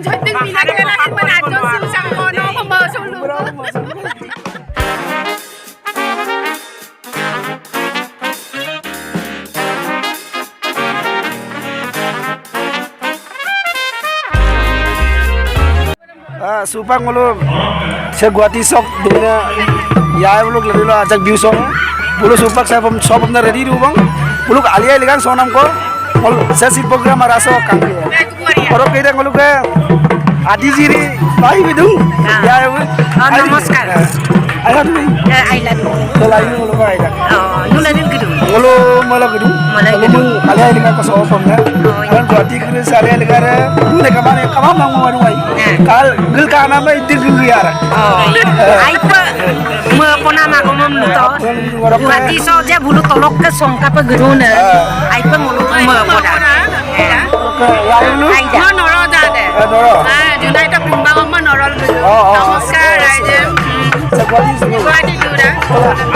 kinchonting pinagkalahin mo na dyan silusang ko no kumasulu. Supang ngulu saya guati sok dunia ya muluk lebih lo ajak view sok bulu supak saya shop na ready ru bang muluk alia ligan sonam ko ngulu saya sit program araso kangke orang kira ngulu ke adi jiri bayi bidung ya namaskar ayat ni ayat lain ngulu bayi nulanin gedung ngulu malah gedung ngulu alia ligan ko shop na orang guati kira saya alia ligan ne kamane kamam nang mau wai kal gil ka nama idir gil yar aipa me pona ma ko mom to guati so je bulu tolok ke songka pe gedung na aipa ngulu me poda Ma noro da de. Junai ta pumbang ma noro lu. Namaskar aja. Guati dura.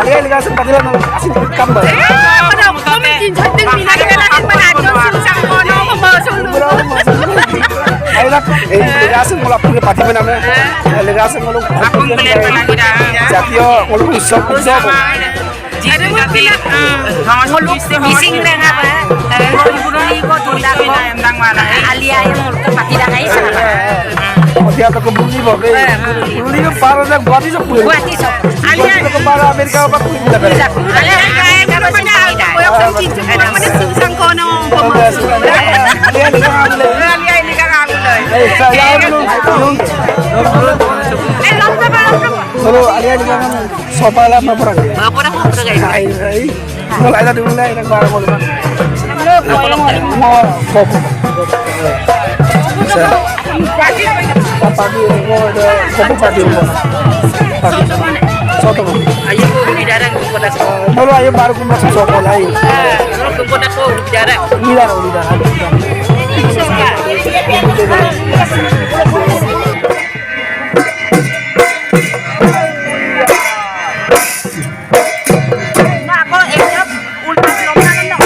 alia ligan sempat dia asin kam ba Pada kami kinchonting pinagkalahin mo na dyan silusang ko no kumasulu. Ayolah, legasan mulai punya parti mana mana, legasan mulai jatio mulai usop. jadi mungkin ngulu bising reng apa ngulu ko tunda ko alia yang ngulu ke pati dah kai sana Dia tak kebuli boleh. Buli itu parah dah guati sok. guati so Alia ke para Amerika apa pun tidak ada. alia kai ka pa sa Koyak sa kinchonting mo na silusang ko no kumasulu. Alia ni kan ada. alia ini ka ngulay Saya belum. lam sa ba Kalau alia ni kan sopa lah apa perang. pura mo pura kai Kalau ada dulu lah yang barang boleh. Mau fokus. Pagi mau ada fokus pagi mau. Soto. ayo ko bidara ko pada ko Kalau ayo baru masuk sopo lain. ko pada ko bidara Lidah. na ko ekap ulpas lomna na ko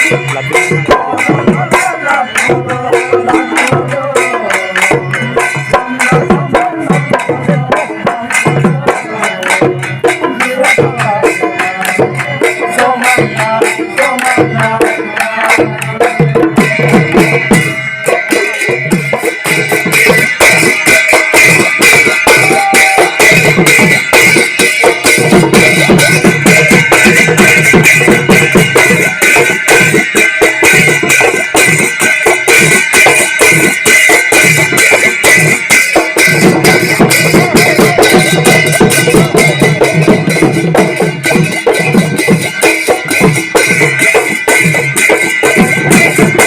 Thank you.